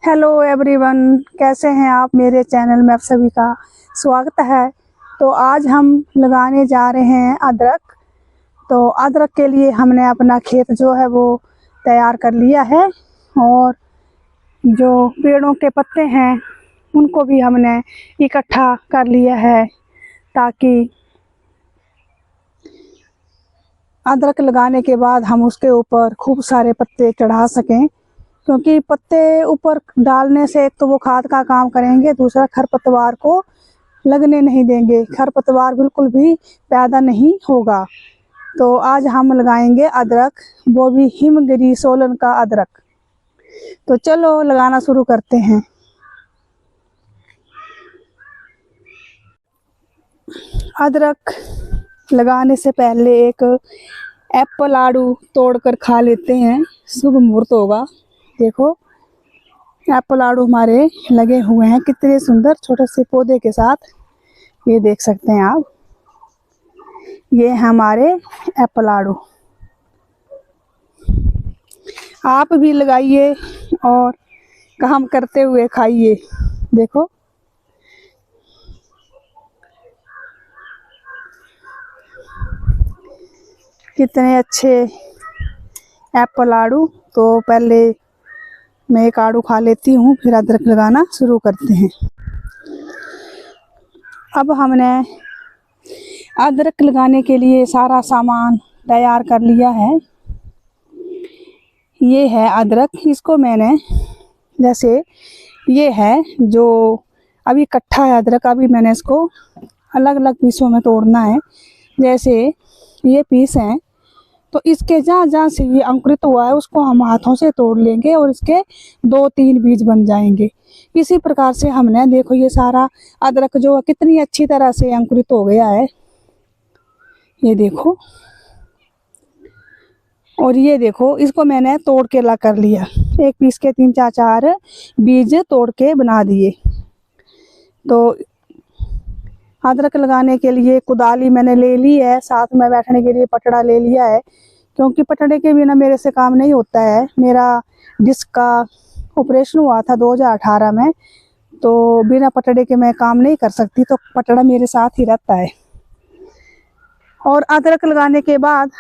Hello everyone, कैसे हैं आप। मेरे चैनल में आप सभी का स्वागत है। तो आज हम लगाने जा रहे हैं अदरक। तो अदरक के लिए हमने अपना खेत जो है वो तैयार कर लिया है और जो पेड़ों के पत्ते हैं उनको भी हमने इकट्ठा कर लिया है ताकि अदरक लगाने के बाद हम उसके ऊपर खूब सारे पत्ते चढ़ा सकें, क्योंकि पत्ते ऊपर डालने से एक तो वो खाद का काम करेंगे, दूसरा खरपतवार को लगने नहीं देंगे, खरपतवार बिल्कुल भी पैदा नहीं होगा। तो आज हम लगाएंगे अदरक, वो भी हिमगिरी सोलन का अदरक। तो चलो लगाना शुरू करते हैं। अदरक लगाने से पहले एक एप्पल आड़ू तोड़कर खा लेते हैं, शुभ मुहूर्त होगा। देखो एप्पल आड़ू हमारे लगे हुए हैं, कितने सुंदर छोटे से पौधे के साथ। ये देख सकते हैं आप, ये हमारे एप्पल आड़ू। आप भी लगाइए और काम करते हुए खाइए। देखो कितने अच्छे एप्पल आड़ू। तो पहले मैं एक आड़ू खा लेती हूँ, फिर अदरक लगाना शुरू करते हैं। अब हमने अदरक लगाने के लिए सारा सामान तैयार कर लिया है। ये है अदरक, इसको मैंने जैसे ये है जो अभी इकट्ठा है अदरक, अभी मैंने इसको अलग अलग पीसों में तोड़ना है। जैसे ये पीस हैं, तो इसके जहाँ जहाँ से ये अंकुरित हुआ है उसको हम हाथों से तोड़ लेंगे और इसके 2-3 बीज बन जाएंगे। इसी प्रकार से हमने देखो ये सारा अदरक जो कितनी अच्छी तरह से अंकुरित हो गया है, ये देखो। और ये देखो इसको मैंने तोड़ के ला कर लिया, एक पीस के 3-4 बीज तोड़ के बना दिए। तो अदरक लगाने के लिए कुदाली मैंने ले ली है, साथ में बैठने के लिए पटड़ा ले लिया है, क्योंकि पटड़े के बिना मेरे से काम नहीं होता है। मेरा डिस्क का ऑपरेशन हुआ था 2018 में, तो बिना पटड़े के मैं काम नहीं कर सकती, तो पटड़ा मेरे साथ ही रहता है। और अदरक लगाने के बाद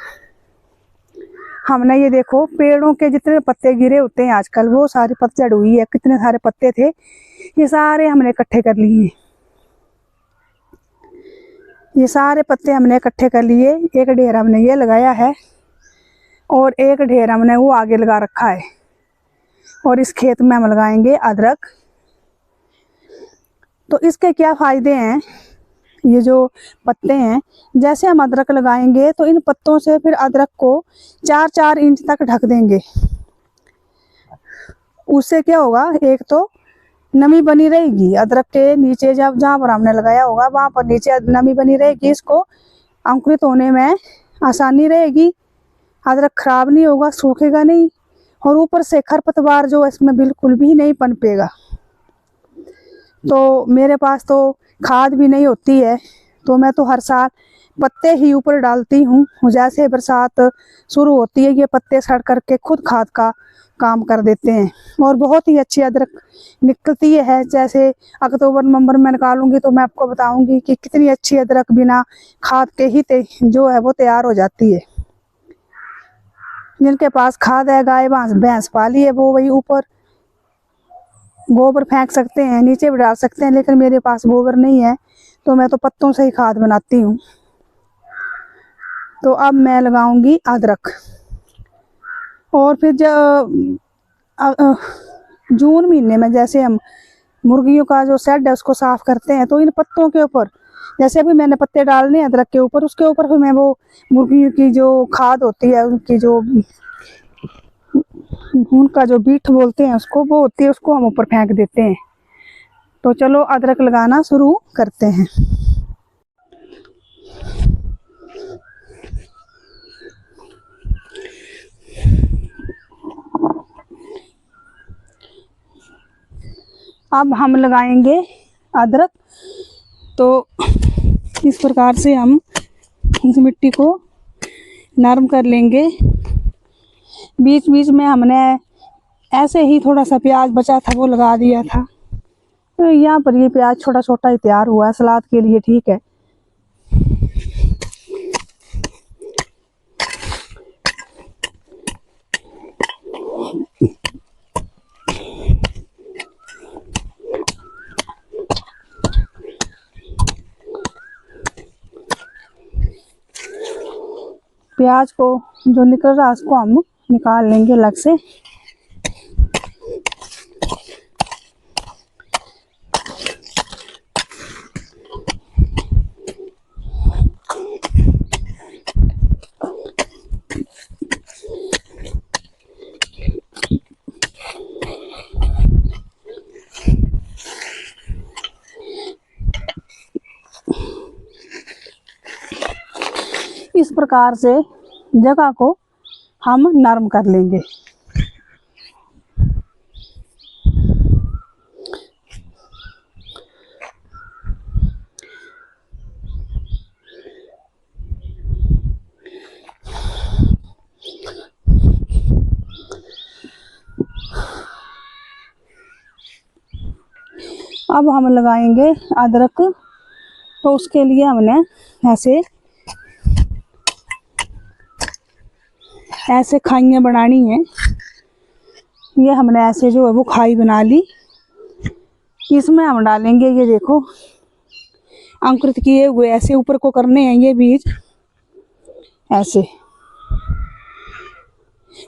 हमने ये देखो पेड़ों के जितने पत्ते गिरे होते हैं आजकल, वो सारी पतझड़ हुई है, कितने सारे पत्ते थे, ये सारे हमने इकट्ठे कर लिए। ये सारे पत्ते हमने इकट्ठे कर लिए। एक ढेर हमने ये लगाया है और एक ढेर हमने वो आगे लगा रखा है, और इस खेत में हम लगाएंगे अदरक। तो इसके क्या फायदे हैं, ये जो पत्ते हैं, जैसे हम अदरक लगाएंगे तो इन पत्तों से फिर अदरक को 4-4 इंच तक ढक देंगे। उससे क्या होगा, एक तो नमी बनी रहेगी अदरक के नीचे, जब जहाँ पर हमने लगाया होगा वहाँ पर नीचे नमी बनी रहेगी, इसको अंकुरित होने में आसानी रहेगी, अदरक खराब नहीं होगा, सूखेगा नहीं, और ऊपर से खरपतवार जो इसमें बिल्कुल भी नहीं पनपेगा। तो मेरे पास तो खाद भी नहीं होती है, तो मैं तो हर साल पत्ते ही ऊपर डालती हूँ। जैसे बरसात शुरू होती है ये पत्ते सड़ करके खुद खाद का काम कर देते हैं, और बहुत ही अच्छी अदरक निकलती है। जैसे अक्टूबर नवंबर में निकालूंगी तो मैं आपको बताऊंगी कि कितनी अच्छी अदरक बिना खाद के ही जो है वो तैयार हो जाती है। जिनके पास खाद है, गाय भैंस पाली है, वो वही ऊपर गोबर फेंक सकते हैं, नीचे भी डाल सकते हैं, लेकिन मेरे पास गोबर नहीं है, तो मैं तो पत्तों से ही खाद बनाती हूँ। तो अब मैं लगाऊंगी अदरक। और फिर जून महीने में जैसे हम मुर्गियों का जो शेड है उसको साफ करते हैं, तो इन पत्तों के ऊपर जैसे अभी मैंने पत्ते डालने हैं अदरक के ऊपर, उसके ऊपर फिर मैं वो मुर्गियों की जो खाद होती है, उनकी जो उनका जो बीठ बोलते हैं उसको, वो होती है, उसको हम ऊपर फेंक देते हैं। तो चलो अदरक लगाना शुरू करते हैं। अब हम लगाएंगे अदरक। तो इस प्रकार से हम इस मिट्टी को नरम कर लेंगे। बीच बीच में हमने ऐसे ही थोड़ा सा प्याज बचा था वो लगा दिया था। तो यहाँ पर ये प्याज छोटा छोटा ही तैयार हुआ है, सलाद के लिए ठीक है। प्याज को जो निकल रहा है उसको हम निकाल लेंगे अलग से। इस प्रकार से जगह को हम नरम कर लेंगे। अब हम लगाएंगे अदरक। तो उसके लिए हमने ऐसे खाइयाँ बनानी है। ये हमने ऐसे जो है वो खाई बना ली। इसमें हम डालेंगे, ये देखो अंकुरित किए हुए ऐसे ऊपर को करने हैं ये बीज ऐसे,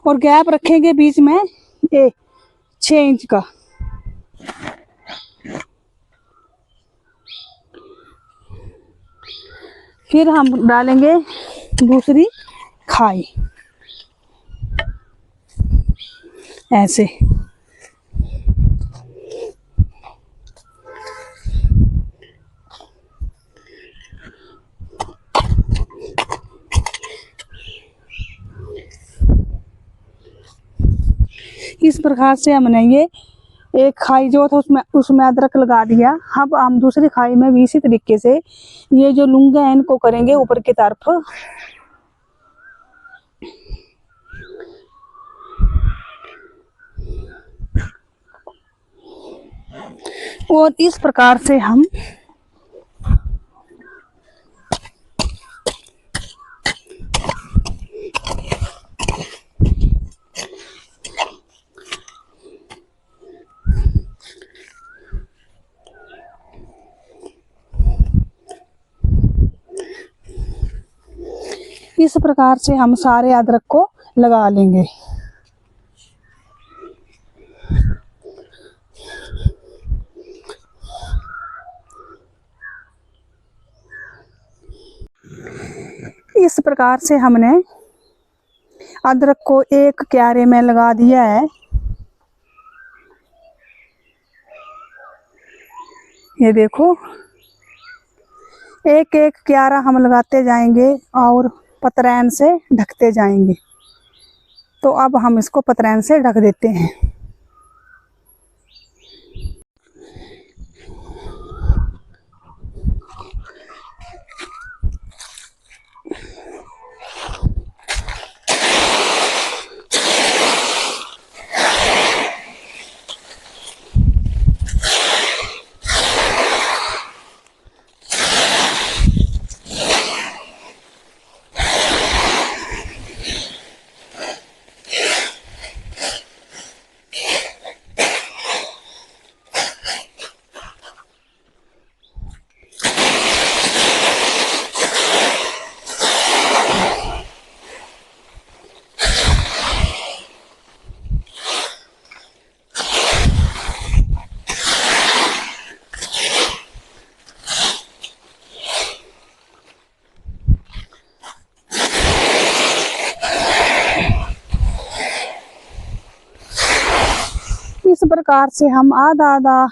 और गैप रखेंगे बीच में 6 इंच का। फिर हम डालेंगे दूसरी खाई ऐसे। इस प्रकार से हमने ये एक खाई जो था उसमें अदरक लगा दिया। अब हम दूसरी खाई में भी इसी तरीके से ये जो लुंगे हैं इनको करेंगे ऊपर की तरफ। और इस प्रकार से हम सारे अदरक को लगा लेंगे। इस प्रकार से हमने अदरक को एक क्यारे में लगा दिया है। ये देखो एक एक क्यारा हम लगाते जाएंगे और पतरैन से ढकते जाएंगे। तो अब हम इसको पतरैन से ढक देते हैं। इस प्रकार से हम आधा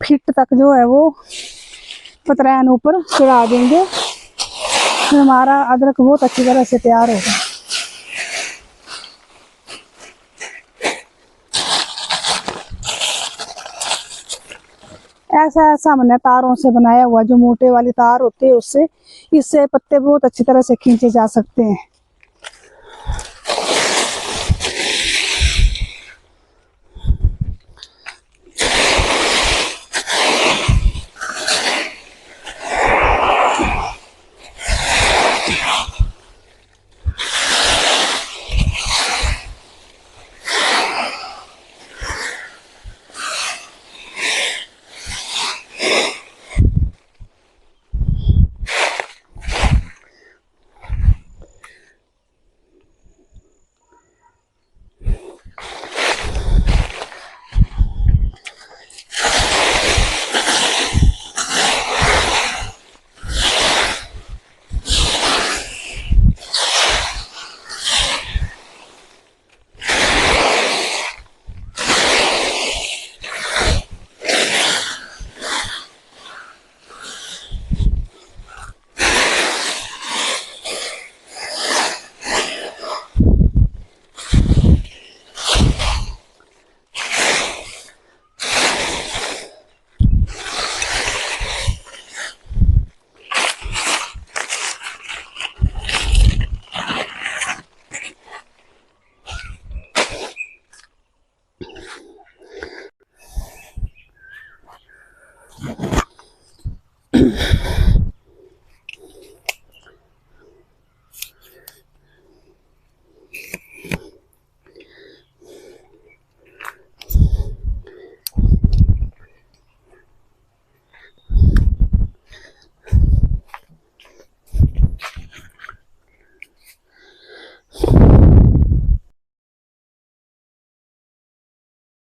फीट तक जो है वो पतरैन ऊपर चढ़ा देंगे। फिर हमारा अदरक बहुत अच्छी तरह से तैयार होगा। ऐसा हमने तारों से बनाया हुआ, जो मोटे वाली तार होती है उससे, इससे पत्ते बहुत अच्छी तरह से खींचे जा सकते हैं।